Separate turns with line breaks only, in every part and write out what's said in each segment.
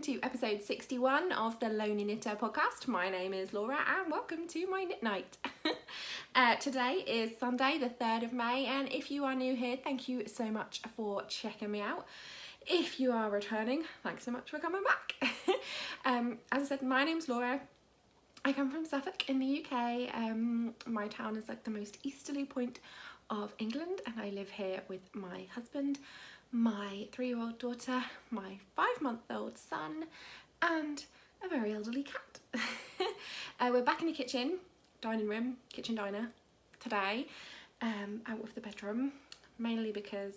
welcome to episode 61 of the Lonely Knitter podcast. My name is Laura and welcome to my knit night. Today is Sunday the 3rd of May, and if you are new here, thank you so much for checking me out. If you are returning, thanks so much for coming back. As I said, my name's Laura. I come from Suffolk in the UK. My town is like the most easterly point of England, and I live here with my husband, my 3-year-old daughter, my 5-month-old son, and a very elderly cat. We're back in the kitchen, dining room, kitchen diner today, out of the bedroom, mainly because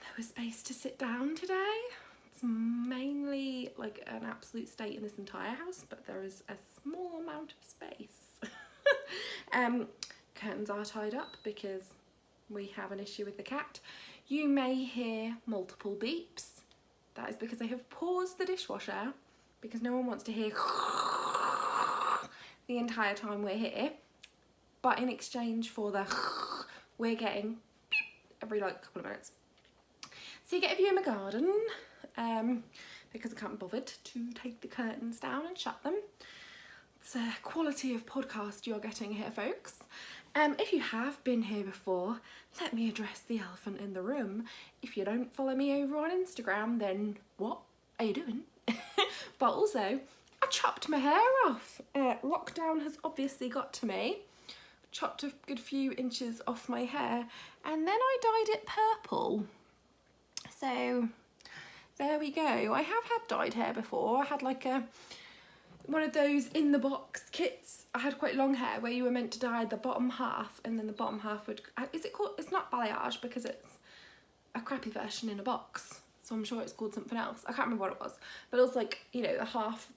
there was space to sit down today. It's mainly like an absolute state in this entire house, but there is a small amount of space. Curtains are tied up because we have an issue with the cat. You may hear multiple beeps. That is because I have paused the dishwasher because no one wants to hear the entire time we're here. But in exchange for the we're getting beep every like couple of minutes. So you get a view in my garden because I can't be bothered to take the curtains down and shut them. It's a quality of podcast you're getting here, folks. If you have been here before, let me address the elephant in the room. If you don't follow me over on Instagram, then what are you doing? But also, I chopped my hair off. Lockdown has obviously got to me. Chopped a good few inches off my hair, and then I dyed it purple. So there we go. I have had dyed hair before. I had like one of those in the box kits. I had quite long hair where you were meant to dye the bottom half, and then the bottom half would, is it called, it's not balayage because it's a crappy version in a box, so I'm sure it's called something else. I can't remember what it was, but it was like, you know,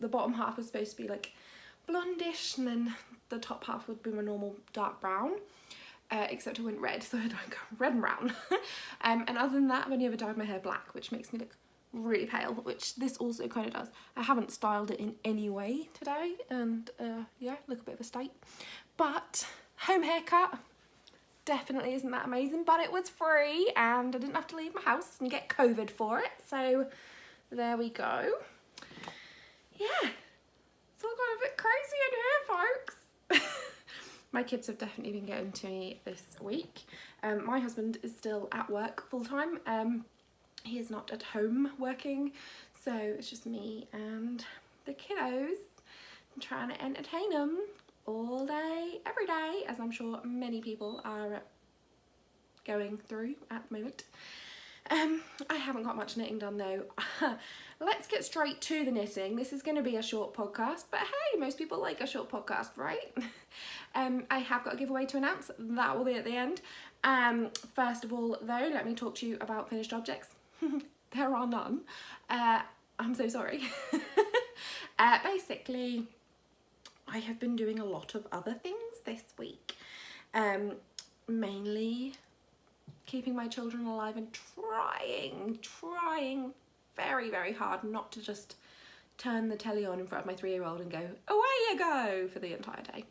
the bottom half was supposed to be like blondish, and then the top half would be my normal dark brown, except it went red, so I had like red and brown. And other than that, I've only ever dyed my hair black, which makes me look really pale, which this also kind of does. I haven't styled it in any way today, and yeah, look a bit of a state. But home haircut definitely isn't that amazing, but it was free and I didn't have to leave my house and get COVID for it, so there we go. Yeah, it's all gone a bit crazy in here, folks. My kids have definitely been getting to me this week. My husband is still at work full-time. He is not at home working, so it's just me and the kiddos. I'm trying to entertain them all day, every day, as I'm sure many people are going through at the moment. I haven't got much knitting done though. Let's get straight to the knitting. This is going to be a short podcast, but hey, most people like a short podcast, right? I have got a giveaway to announce. That will be at the end. First of all though, let me talk to you about finished objects. There are none. I'm so sorry. Basically, I have been doing a lot of other things this week. Mainly keeping my children alive and trying very, very hard not to just turn the telly on in front of my 3-year-old and go, away you go, for the entire day.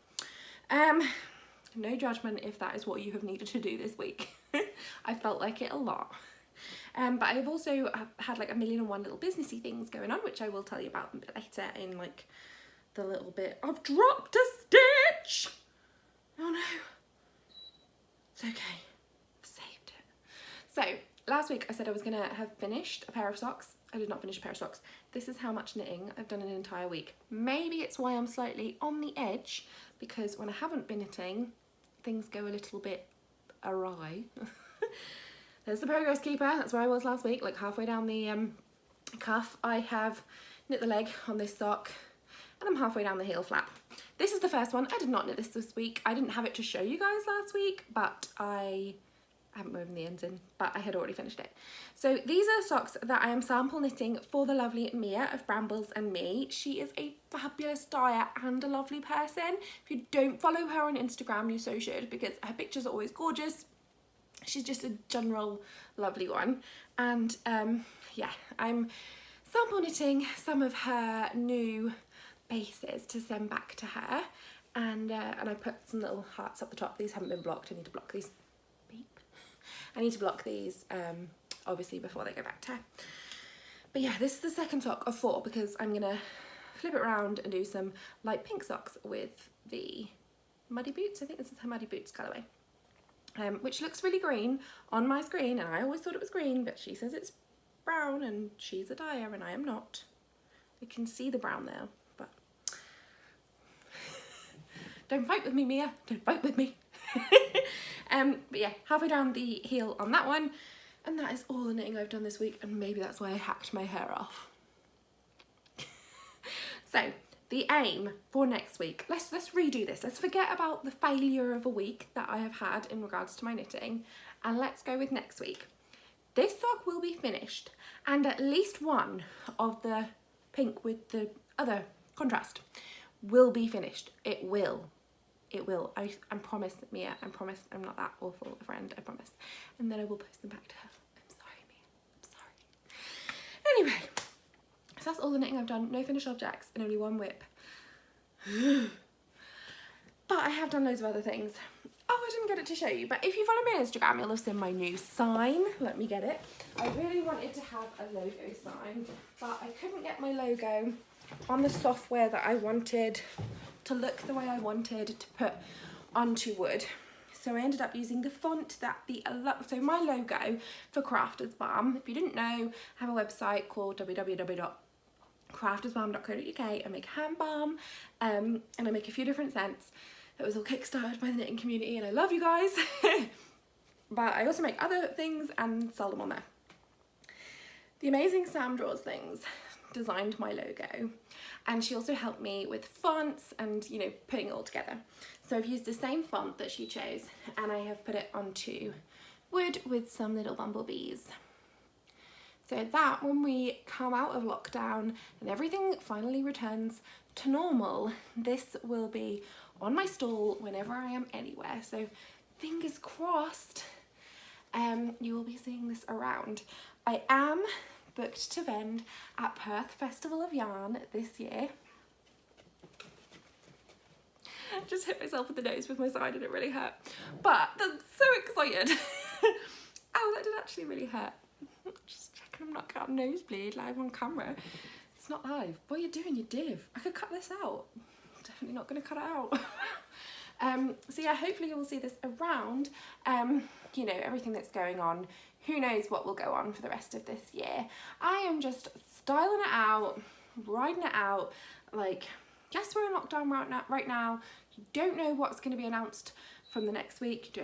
No judgment if that is what you have needed to do this week. I felt like it a lot. But I've also had like 1,000,001 little businessy things going on, which I will tell you about a bit later in like the little bit. I've dropped a stitch! Oh no. It's okay. I've saved it. So last week I said I was gonna have finished a pair of socks. I did not finish a pair of socks. This is how much knitting I've done in an entire week. Maybe it's why I'm slightly on the edge, because when I haven't been knitting, things go a little bit awry. There's the progress keeper. That's where I was last week, like halfway down the cuff. I have knit the leg on this sock, and I'm halfway down the heel flap. This is the first one. I did not knit this week. I didn't have it to show you guys last week, but I haven't woven the ends in, but I had already finished it. So these are socks that I am sample knitting for the lovely Mia of Brambles Me. She is a fabulous dyer and a lovely person. If you don't follow her on Instagram, you so should, because her pictures are always gorgeous. She's just a general lovely one. And yeah, I'm sample knitting some of her new bases to send back to her, and I put some little hearts up the top. These haven't been blocked. I need to block these. Beep. I need to block these obviously before they go back to her. But yeah, this is the second sock of 4 because I'm gonna flip it around and do some light pink socks with the Muddy Boots. I think this is her Muddy Boots colourway, which looks really green on my screen, and I always thought it was green, but she says it's brown, and she's a dyer and I am not. I can see the brown there, but don't fight with me, Mia, don't fight with me. But yeah, halfway down the heel on that one, and that is all the knitting I've done this week, and maybe that's why I hacked my hair off. So the aim for next week, let's redo this. Let's forget about the failure of a week that I have had in regards to my knitting, and let's go with next week. This sock will be finished, and at least one of the pink with the other contrast will be finished. It will. I promise, Mia. I promise I'm not that awful a friend. I promise. And then I will post them back to her. I'm sorry, Mia. I'm sorry. Anyway, so that's all the knitting I've done. No finished objects and only one whip. But I have done loads of other things. Oh, I didn't get it to show you, but if you follow me on Instagram, you'll have seen my new sign. Let me get it. I really wanted to have a logo sign, but I couldn't get my logo on the software that I wanted to look the way I wanted to put onto wood. So I ended up using the font that so my logo for Crafters Balm, if you didn't know, I have a website called www.craftersbalm.co.uk. I make hand balm, and I make a few different scents. That was all kickstarted by the knitting community, and I love you guys. But I also make other things and sell them on there. The amazing Sam Draws Things designed my logo, and she also helped me with fonts and, you know, putting it all together. So I've used the same font that she chose, and I have put it onto wood with some little bumblebees. So that when we come out of lockdown and everything finally returns to normal, this will be on my stall whenever I am anywhere. So fingers crossed, you will be seeing this around. I am booked to vend at Perth Festival of Yarn this year. I just hit myself in the nose with my side and it really hurt. But I'm so excited. Oh, that did actually really hurt. Just checking I'm not got a nosebleed live on camera. It's not live. What are you doing, you div? I could cut this out. Definitely not going to cut it out. So yeah, hopefully you will see this around. You know, everything that's going on. Who knows what will go on for the rest of this year. I am just styling it out, riding it out. Like, yes, we're in lockdown right now. You don't know what's going to be announced from the next week.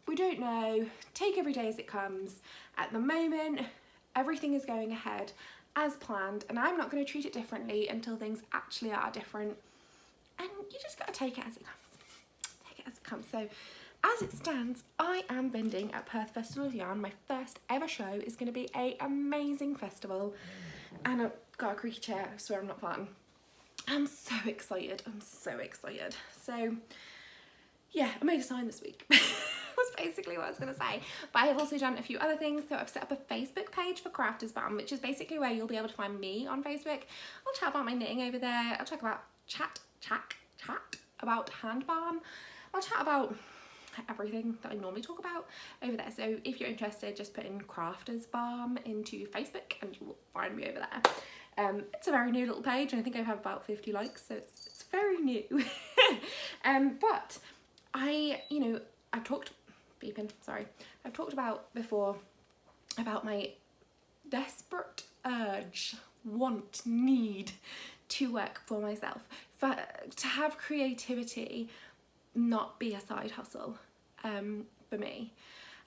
We don't know. Take every day as it comes. At the moment, everything is going ahead as planned, and I'm not going to treat it differently until things actually are different. And you just got to take it as it comes. Take it as it comes. So as it stands, I am vending at Perth Festival of Yarn. My first ever show is going to be an amazing festival. And I've got a creaky chair, I swear I'm not farting. I'm so excited. I'm so excited. So yeah, I made a sign this week. Was basically what I was going to say. But I have also done a few other things. So I've set up a Facebook page for Crafters Balm, which is basically where you'll be able to find me on Facebook. I'll chat about my knitting over there. I'll talk about chat about hand balm. I'll chat about everything that I normally talk about over there. So if you're interested, just put in Crafters Balm into Facebook and you will find me over there. It's a very new little page, and I think I have about 50 likes, so it's very new. But I've talked about before about my desperate urge, want, need to work for myself, to have creativity not be a side hustle for me.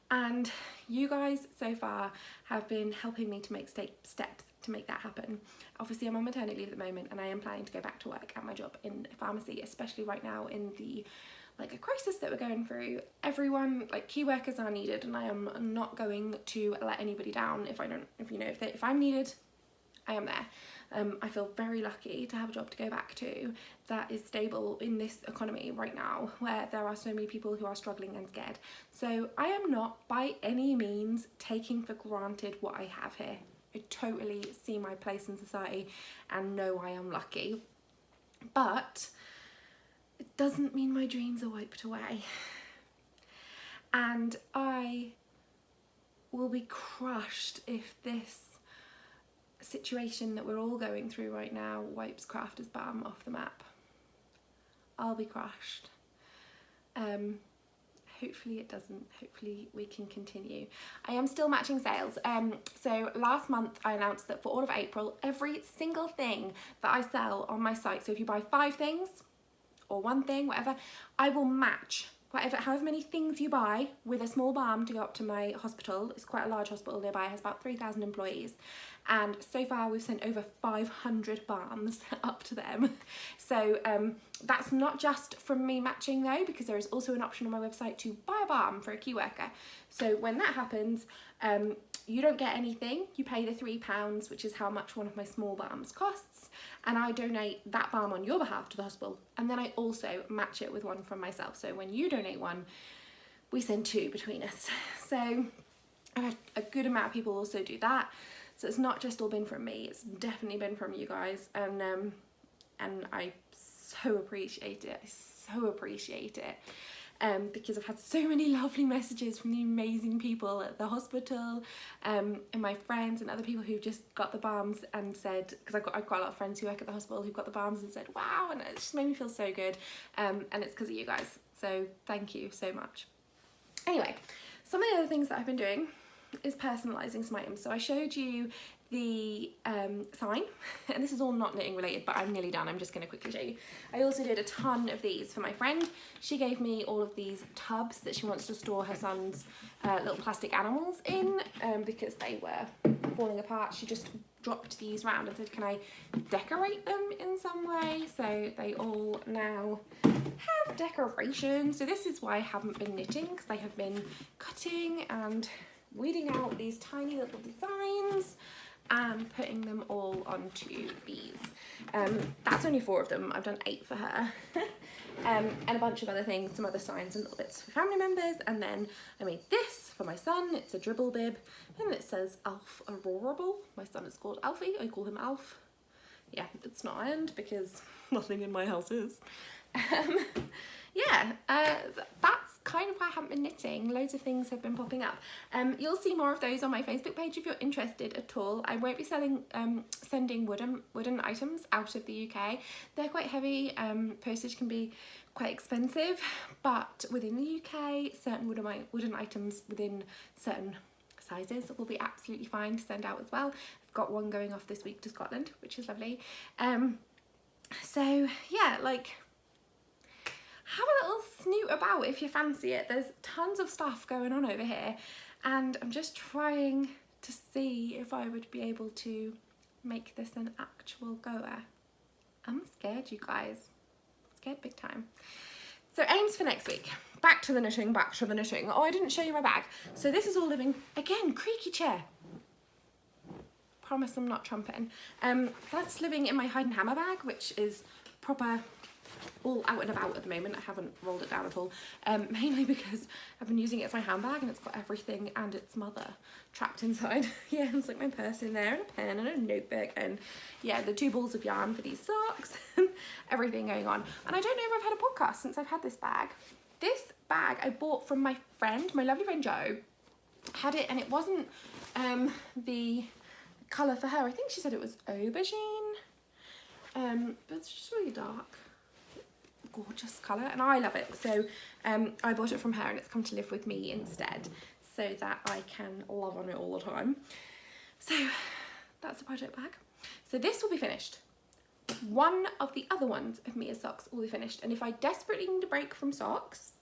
And you guys so far have been helping me to make steps to make that happen. Obviously I'm on maternity leave at the moment, and I am planning to go back to work at my job in pharmacy, especially right now in the a crisis that we're going through. Everyone, key workers are needed, and I am not going to let anybody down. If I'm needed, I am there. I feel very lucky to have a job to go back to that is stable in this economy right now, where there are so many people who are struggling and scared. So I am not by any means taking for granted what I have here. I totally see my place in society and know I am lucky. But it doesn't mean my dreams are wiped away. And I will be crushed if this situation that we're all going through right now wipes Crafters Balm off the map, I'll be crushed. Hopefully it doesn't. Hopefully we can continue. I am still matching sales. So last month I announced that for all of April, every single thing that I sell on my site, so if you buy 5 things or 1 thing, whatever, I will match however many things you buy with a small balm to go up to my hospital. It's quite a large hospital nearby, it has about 3,000 employees. And so far we've sent over 500 balms up to them. So that's not just from me matching though, because there is also an option on my website to buy a balm for a key worker. So when that happens, you don't get anything. You pay the £3, which is how much one of my small balms costs, and I donate that balm on your behalf to the hospital, and then I also match it with one from myself. So when you donate one, we send 2 between us. So I've had a good amount of people also do that. So it's not just all been from me, it's definitely been from you guys, and I so appreciate it. I so appreciate it. Because I've had so many lovely messages from the amazing people at the hospital, and my friends and other people who've just got the balms and said, because I've got a lot of friends who work at the hospital who've got the balms and said wow, and it just made me feel so good, and it's because of you guys, so thank you so much. Anyway, some of the other things that I've been doing is personalising some items. So I showed you the sign, and this is all not knitting related, but I'm nearly done. I'm just going to quickly show you. I also did a ton of these for my friend. She gave me all of these tubs that she wants to store her son's little plastic animals in, because they were falling apart. She just dropped these round and said, can I decorate them in some way? So they all now have decoration. So this is why I haven't been knitting, because I have been cutting and weeding out these tiny little designs and putting them all onto these. That's only 4 of them. I've done 8 for her. And a bunch of other things, some other signs and little bits for family members. And then I made this for my son. It's a dribble bib, and it says Alf Aurorable. My son is called Alfie. I call him Alf. Yeah, it's not ironed because nothing in my house is. Yeah, that's kind of why I haven't been knitting. Loads of things have been popping up. You'll see more of those on my Facebook page if you're interested at all. I won't be sending wooden items out of the UK. They're quite heavy. Postage can be quite expensive, but within the UK, certain wooden items within certain sizes will be absolutely fine to send out as well. I've got one going off this week to Scotland, which is lovely. So yeah, like, have a little snoot about if you fancy it. There's tons of stuff going on over here, and I'm just trying to see if I would be able to make this an actual goer. I'm scared, you guys. Scared big time. So aims for next week. Back to the knitting, back to the knitting. Oh, I didn't show you my bag. So this is all living, again, creaky chair. Promise I'm not trumpeting. That's living in my Hide and Hammer bag, which is proper all out and about at the moment. I haven't rolled it down at all, mainly because I've been using it as my handbag and it's got everything and its mother trapped inside. Yeah, it's like my purse in there and a pen and a notebook, and yeah, the 2 balls of yarn for these socks and everything going on. And I don't know if I've had a podcast since I've had this bag. This bag I bought from my friend, my lovely friend Jo. Had it, and it wasn't the colour for her. I think she said it was aubergine, but it's just really dark. Gorgeous colour, and I love it, so I bought it from her, and it's come to live with me instead so that I can love on it all the time. So that's the project bag. So this will be finished. One of the other ones of Mia's socks will be finished, and if I desperately need a break from socks,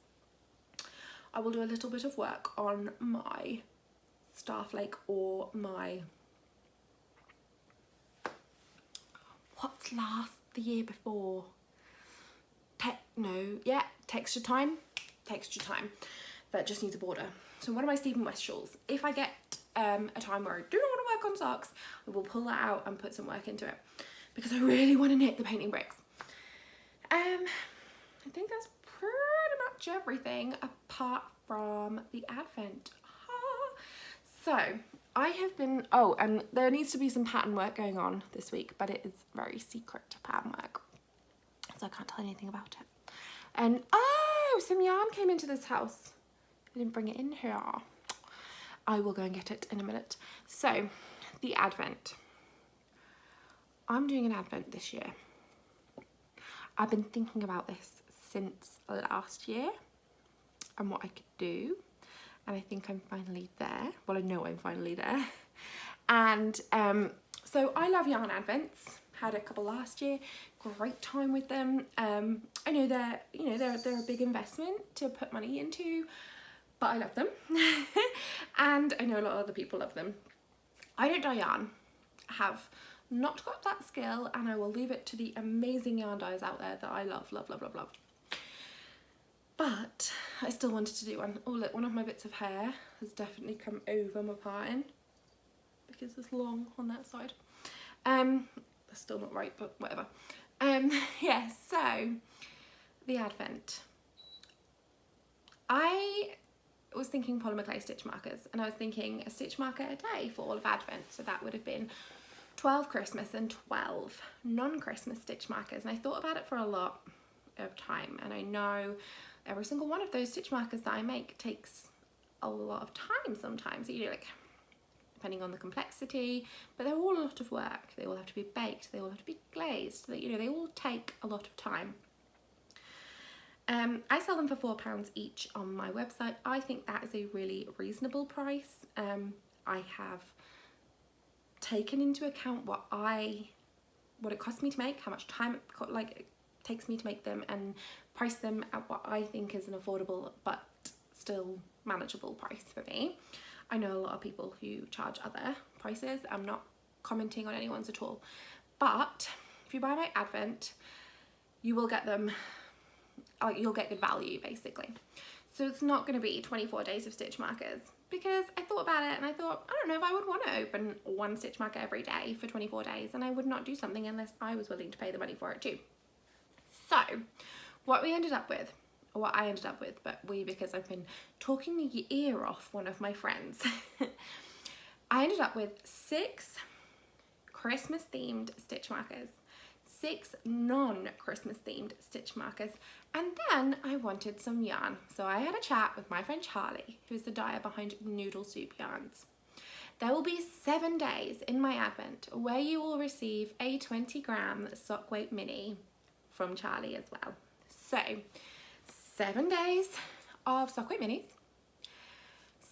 I will do a little bit of work on my Starflake or my what's last the year before, texture time, that just needs a border. So one of my Stephen West shawls, if I get a time where I do not want to work on socks, I will pull that out and put some work into it, because I really want to knit the painting bricks. I think that's pretty much everything apart from the advent. So I have been, oh, and there needs to be some pattern work going on this week, but it is very secret pattern work, so I can't tell you anything about it. And oh, some yarn came into this house. I didn't bring it in here. I will go and get it in a minute. So the advent. I'm doing an advent this year. I've been thinking about this since last year and what I could do, and I think I'm finally there. Well, I know I'm finally there. And so I love yarn advents. Had a couple last year, great time with them. I know they're a big investment to put money into, but I love them. And I know a lot of other people love them. I don't dye yarn. I have not got that skill, and I will leave it to the amazing yarn dyers out there that I love. But I still wanted to do one. Oh look, one of my bits of hair has definitely come over my parting because it's long on that side. That's still not right, but whatever. Yeah, so the advent. I was thinking polymer clay stitch markers, and I was thinking a stitch marker a day for all of advent, so that would have been 12 Christmas and 12 non-Christmas stitch markers. And I thought about it for a lot of time, and I know every single one of those stitch markers that I make takes a lot of time sometimes, you know, like depending on the complexity, but they're all a lot of work. They all have to be baked, they all have to be glazed, you know, they all take a lot of time. I sell them for £4 each on my website. I think that is a really reasonable price. I have taken into account what it costs me to make, how much time it takes me to make them, and price them at what I think is an affordable but still manageable price for me. I know a lot of people who charge other prices. I'm not commenting on anyone's at all, but if you buy my advent, you will get them, you'll get good value basically. So it's not going to be 24 days of stitch markers, because I thought about it and I thought, I don't know if I would want to open one stitch marker every day for 24 days, and I would not do something unless I was willing to pay the money for it too. So what I ended up with, but because I've been talking the ear off one of my friends, I ended up with 6 Christmas themed stitch markers, 6 non-Christmas themed stitch markers, and then I wanted some yarn. So I had a chat with my friend Charlie, who's the dyer behind Noodle Soup Yarns. There will be 7 days in my advent where you will receive a 20-gram sock weight mini from Charlie as well. So 7 days of sock weight minis,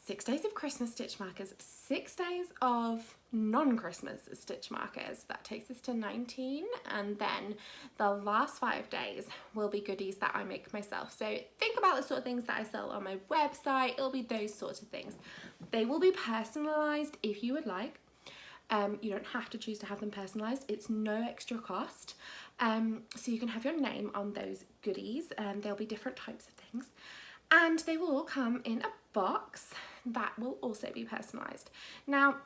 6 days of Christmas stitch markers, 6 days of non-Christmas stitch markers. That takes us to 19, and then the last 5 days will be goodies that I make myself. So think about the sort of things that I sell on my website. It'll be those sorts of things. They will be personalized if you would like. You don't have to choose to have them personalized. It's no extra cost. So you can have your name on those goodies, and there'll be different types of things, and they will all come in a box that will also be personalized. Now,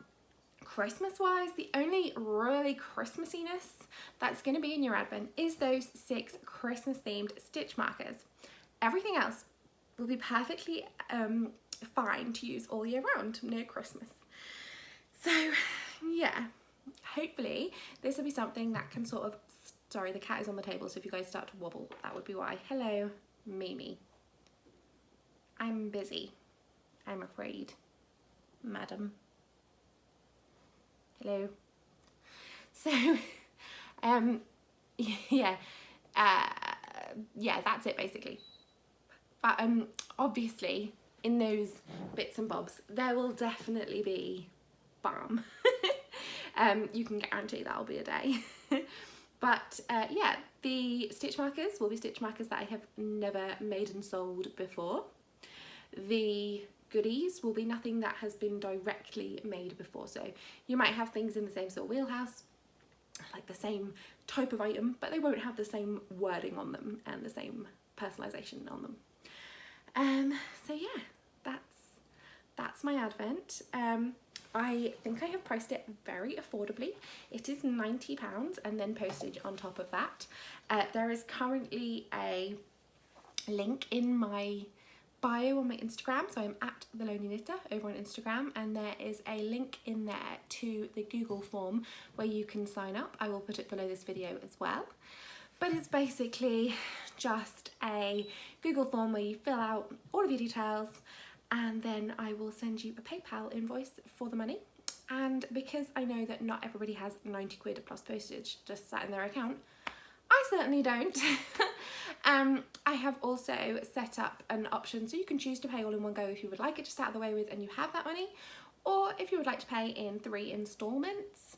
Christmas wise, the only really Christmassiness that's going to be in your advent is those 6 Christmas themed stitch markers. Everything else will be perfectly fine to use all year round, no Christmas. So yeah, hopefully this will be something that can sort of, sorry, the cat is on the table, so if you guys start to wobble, that would be why. Hello, Mimi. I'm busy, I'm afraid, madam. Hello. So, yeah, that's it basically. But obviously, in those bits and bobs, there will definitely be Balm. You can guarantee that'll be a day. But yeah, the stitch markers will be stitch markers that I have never made and sold before. The goodies will be nothing that has been directly made before. So you might have things in the same sort of wheelhouse, like the same type of item, but they won't have the same wording on them and the same personalization on them. So yeah, that's my advent. I think I have priced it very affordably. It is £90 and then postage on top of that. There is currently a link in my bio on my Instagram, so I'm at The Lonely Knitter over on Instagram, and there is a link in there to the Google form where you can sign up. I will put it below this video as well. But it's basically just a Google form where you fill out all of your details, and then I will send you a PayPal invoice for the money, And because I know that not everybody has 90 quid plus postage just sat in their account, I certainly don't. I have also set up an option so you can choose to pay all in one go if you would like it just out of the way with and you have that money, or if you would like to pay in 3 instalments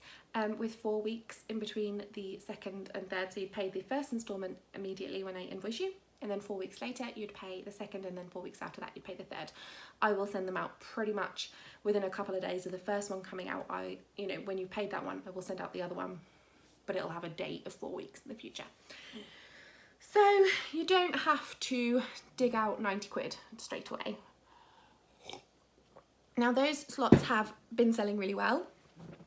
with 4 weeks in between the second and third. So you'd pay the first instalment immediately when I invoice you, and then 4 weeks later you'd pay the second, and then 4 weeks after that you'd pay the third. I will send them out pretty much within a couple of days of the first one coming out. When you paid that one, I will send out the other one, but it'll have a date of 4 weeks in the future. So you don't have to dig out 90 quid straight away. Now those slots have been selling really well.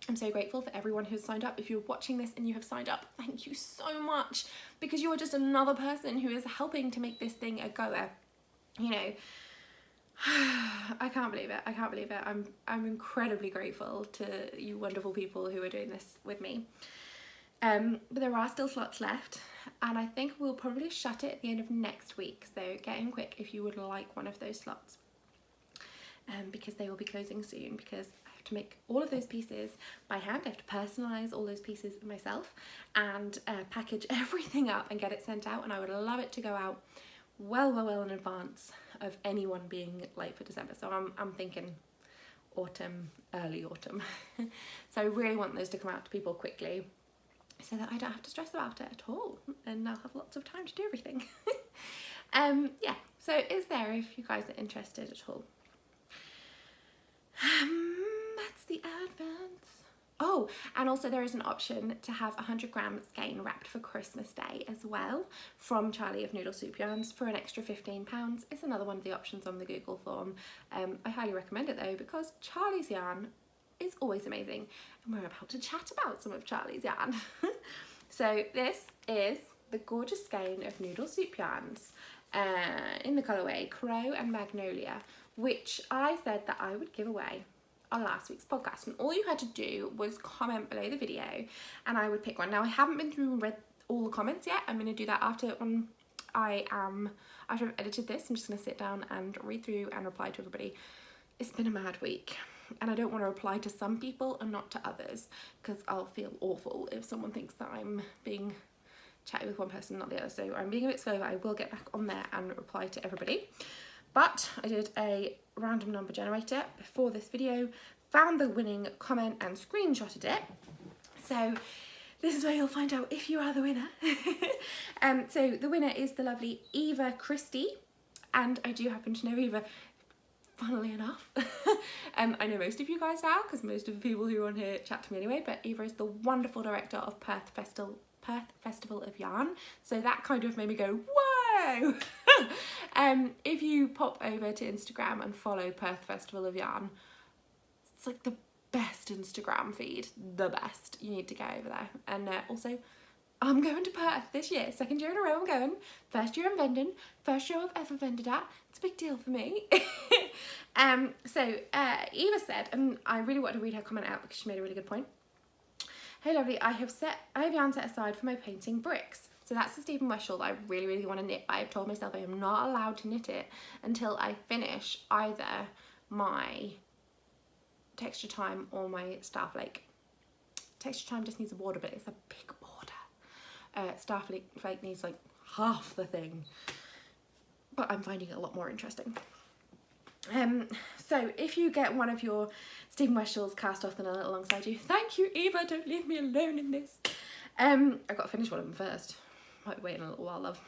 I'm so grateful for everyone who's signed up. If you're watching this and you have signed up, thank you so much, because you are just another person who is helping to make this thing a goer. You know, I can't believe it. I can't believe it. I'm incredibly grateful to you wonderful people who are doing this with me. But there are still slots left, and I think we'll probably shut it at the end of next week. So get in quick if you would like one of those slots, because they will be closing soon, because I have to make all of those pieces by hand. I have to personalise all those pieces myself and package everything up and get it sent out, and I would love it to go out well in advance of anyone being late for December. So I'm thinking autumn, early autumn. So I really want those to come out to people quickly, so that I don't have to stress about it at all, and I'll have lots of time to do everything. Yeah, so is there if you guys are interested at all. That's the advance. Oh, and also there is an option to have 100-gram skein wrapped for Christmas Day as well from Charlie of Noodle Soup Yarns for an extra £15. It's another one of the options on the Google form. I highly recommend it though, because Charlie's yarn is always amazing, and we're about to chat about some of Charlie's yarn. So this is the gorgeous skein of Noodle Soup Yarns in the colourway Crow and Magnolia, which I said that I would give away on last week's podcast, and all you had to do was comment below the video and I would pick one. Now I haven't been through and read all the comments yet. I'm going to do that after I've edited this. I'm just going to sit down and read through and reply to everybody. It's been a mad week, and I don't want to reply to some people and not to others, because I'll feel awful if someone thinks that I'm being chatty with one person, not the other. So I'm being a bit slow, but I will get back on there and reply to everybody. But I did a random number generator before this video, found the winning comment and screenshotted it. So this is where you'll find out if you are the winner. So the winner is the lovely Eva Christie, and I do happen to know Eva, funnily enough. I know most of you guys now, because most of the people who are on here chat to me anyway, but Eva is the wonderful director of Perth Festival of Yarn, so that kind of made me go, whoa! If you pop over to Instagram and follow Perth Festival of Yarn, it's like the best Instagram feed, the best. You need to go over there. And also, I'm going to Perth this year, 2nd year in a row I'm going. 1st year I'm vending, 1st show I've ever vended at. It's a big deal for me. So Eva said, and I really want to read her comment out because she made a really good point. Hey lovely, I have yarn set aside for my painting bricks. So that's the Stephen West shawl that I really want to knit, but I've told myself I am not allowed to knit it until I finish either my Texture Time or my Starflake. Texture Time just needs a border, but it's a big border. Starflake needs like half the thing, but I'm finding it a lot more interesting. So if you get one of your Stephen West shawls cast off and alongside you, thank you Eva, don't leave me alone in this. I've got to finish one of them first. Might wait in a little while, love.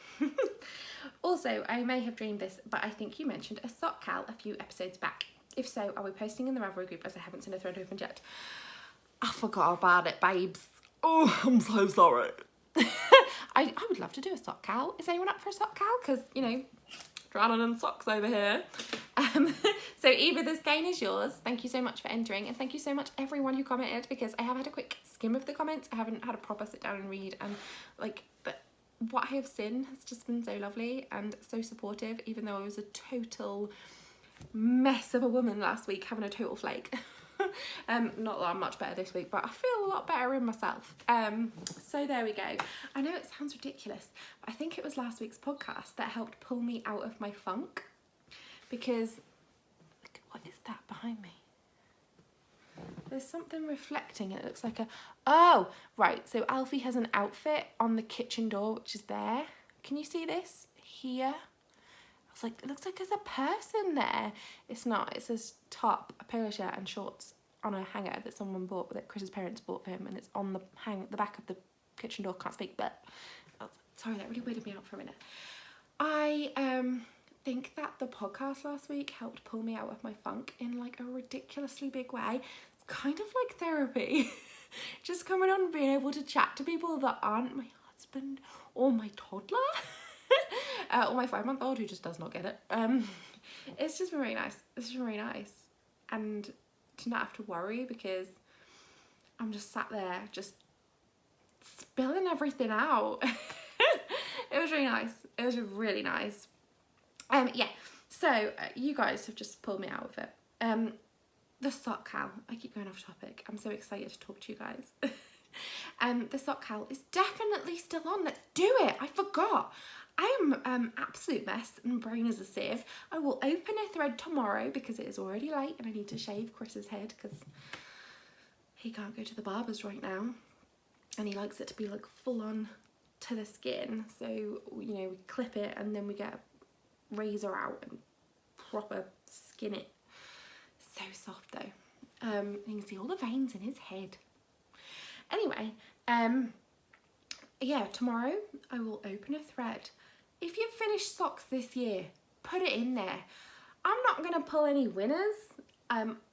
Also, I may have dreamed this, but I think you mentioned a sock cal a few episodes back. If so, are we posting in the Ravelry group, as I haven't seen a thread opened yet? I forgot about it, babes. Oh, I'm so sorry. I would love to do a sock cal. Is anyone up for a sock cal? Because, you know, drowning in socks over here. So Eva, the skein is yours. Thank you so much for entering, and thank you so much everyone who commented, because I have had a quick skim of the comments. I haven't had a proper sit down and read, and like, but what I have seen has just been so lovely and so supportive, even though I was a total mess of a woman last week, having a total flake. Not that I'm much better this week, but I feel a lot better in myself. So there we go. I know it sounds ridiculous, but I think it was last week's podcast that helped pull me out of my funk, because look, what is that behind me? There's something reflecting. It looks like a... Oh, right. So Alfie has an outfit on the kitchen door, which is there. Can you see this? Here. I was like, it looks like there's a person there. It's not. It says top, a polo shirt and shorts on a hanger that someone bought, that Chris's parents bought for him, and it's on the back of the kitchen door. Can't speak, but... Oh, sorry, that really weirded me out for a minute. I think that the podcast last week helped pull me out of my funk in like a ridiculously big way. It's kind of like therapy. Just coming on and being able to chat to people that aren't my husband or my toddler or my 5-month-old who just does not get it. It's just been really nice. It's just been really nice. And to not have to worry because I'm just sat there just spilling everything out. It was really nice. It was really nice. Yeah, so you guys have just pulled me out of it. The sock cowl. I keep going off topic. I'm so excited to talk to you guys. The sock cowl is definitely still on. Let's do it. I forgot. I am absolute mess and brain is a sieve. I will open a thread tomorrow because it is already late and I need to shave Chris's head because he can't go to the barber's right now and he likes it to be like full on to the skin. So, you know, we clip it and then we get a razor out and proper skin it. So soft though. You can see all the veins in his head. Anyway, yeah, tomorrow I will open a thread. If you've finished socks this year, put it in there. I'm not gonna pull any winners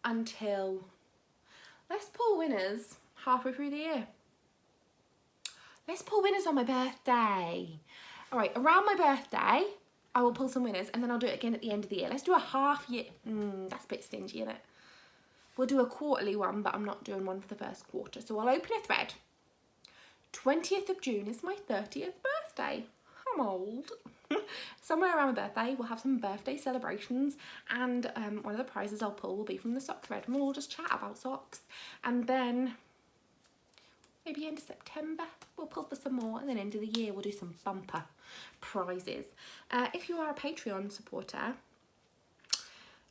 until, let's pull winners halfway through the year. Let's pull winners on my birthday. All right, around my birthday, I will pull some winners and then I'll do it again at the end of the year. Let's do a half year. That's a bit stingy, isn't it? We'll do a quarterly one, but I'm not doing one for the first quarter. So I'll open a thread. 20th of June is my 30th birthday. I'm old. Somewhere around my birthday, we'll have some birthday celebrations and one of the prizes I'll pull will be from the sock thread and we'll all just chat about socks. And then maybe end of September, we'll pull for some more, and then end of the year, we'll do some bumper prizes. If you are a Patreon supporter,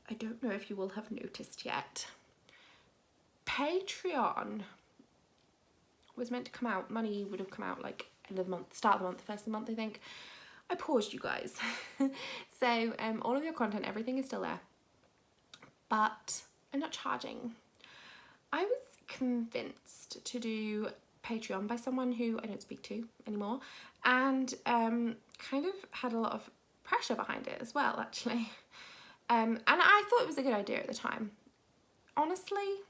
I don't know if you will have noticed yet, Patreon was meant to come out, money would have come out like end of the month, start of the month, first of the month, I think. I paused, you guys. So all of your content, everything is still there, but I'm not charging. I was convinced to do Patreon by someone who I don't speak to anymore and kind of had a lot of pressure behind it as well, actually. And I thought it was a good idea at the time. Honestly,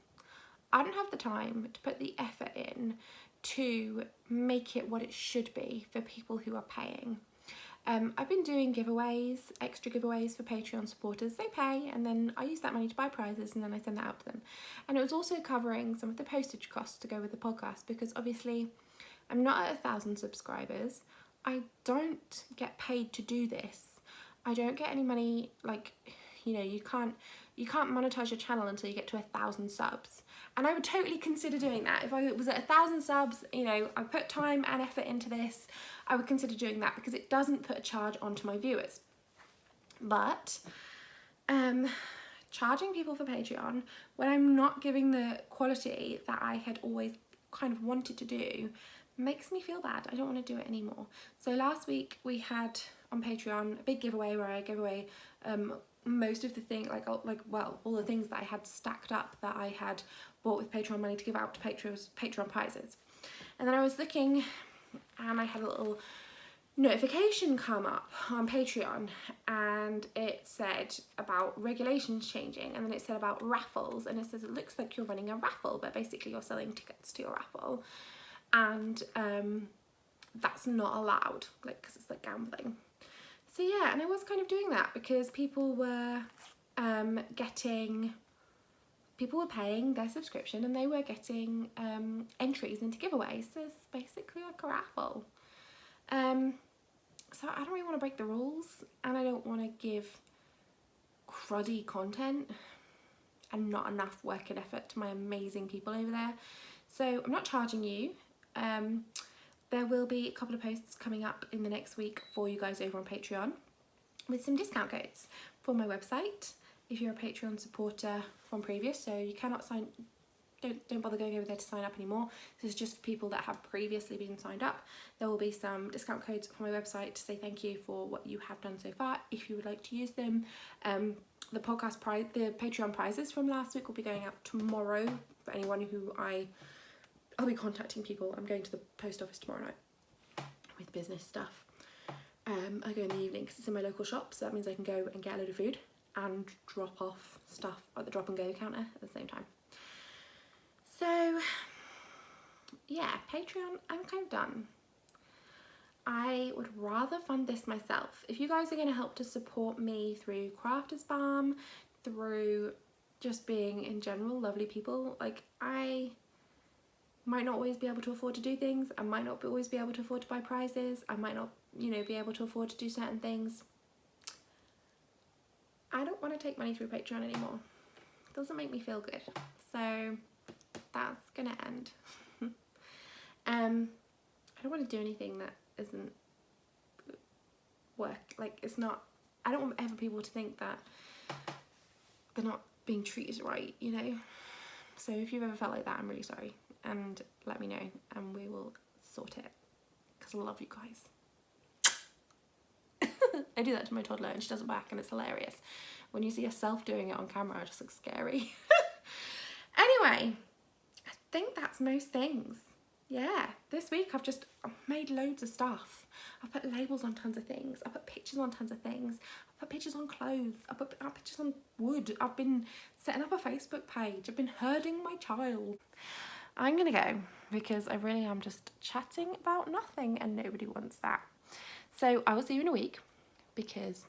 I don't have the time to put the effort in to make it what it should be for people who are paying. I've been doing giveaways, extra giveaways for Patreon supporters. They pay and then I use that money to buy prizes and then I send that out to them. And it was also covering some of the postage costs to go with the podcast because obviously I'm not at 1,000 subscribers. I don't get paid to do this. I don't get any money, like, you know, you can't monetize your channel until you get to 1,000 subs. And I would totally consider doing that. If I was at 1,000 subs, you know, I put time and effort into this, I would consider doing that because it doesn't put a charge onto my viewers. But charging people for Patreon when I'm not giving the quality that I had always kind of wanted to do makes me feel bad. I don't want to do it anymore. So last week we had on Patreon a big giveaway where I gave away most of the thing, all the things that I had stacked up that I had bought with Patreon money to give out to Patreon prizes. And then I was looking and I had a little notification come up on Patreon and it said about regulations changing, and then it said about raffles, and it says it looks like you're running a raffle, but basically you're selling tickets to your raffle, and that's not allowed, like, because it's like gambling. So yeah, and I was kind of doing that because people were paying their subscription and they were getting entries into giveaways. So it's basically like a raffle. So I don't really want to break the rules and I don't want to give cruddy content and not enough work and effort to my amazing people over there. So I'm not charging you. There will be a couple of posts coming up in the next week for you guys over on Patreon with some discount codes for my website if you're a Patreon supporter from previous. So you don't don't bother going over there to sign up anymore. This is just for people that have previously been signed up. There will be some discount codes on my website to say thank you for what you have done so far, if you would like to use them. The podcast prize, the Patreon prizes from last week will be going out tomorrow for anyone who I'll be contacting people. I'm going to the post office tomorrow night with business stuff. I go in the evening because it's in my local shop, so that means I can go and get a load of food and drop off stuff at the drop and go counter at the same time. So yeah, Patreon, I'm kind of done. I would rather fund this myself. If you guys are going to help to support me through Crafters Balm, through just being in general lovely people, like I might not always be able to afford to do things. I might not always be able to afford to buy prizes. I might not, you know, be able to afford to do certain things. I don't want to take money through Patreon anymore. It doesn't make me feel good. So that's gonna end. I don't want to do anything that isn't work. Like, it's not, I don't want ever people to think that they're not being treated right, you know? So if you've ever felt like that, I'm really sorry. And let me know and we will sort it. Because I love you guys. I do that to my toddler and she does it back and it's hilarious. When you see yourself doing it on camera, it just looks scary. Anyway, I think that's most things. Yeah, this week I've made loads of stuff. I've put labels on tons of things. I've put pictures on tons of things. I've put pictures on clothes. I've put pictures on wood. I've been setting up a Facebook page. I've been herding my child. I'm gonna go because I really am just chatting about nothing and nobody wants that. So I will see you in a week because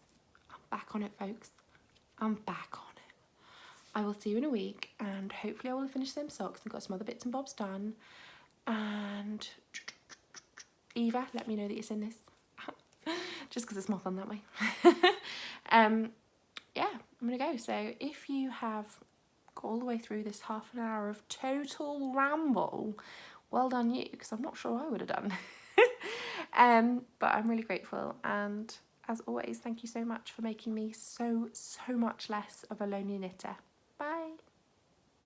I'm back on it, folks. I'm back on it. I will see you in a week and hopefully I will have finished them socks and got some other bits and bobs done. And Eva, let me know that you've seen this. Just because it's more fun that way. Yeah, I'm gonna go. So if you have got all the way through this half an hour of total ramble, well done you, because I'm not sure I would have done. But I'm really grateful, and as always, thank you so much for making me so much less of a lonely knitter.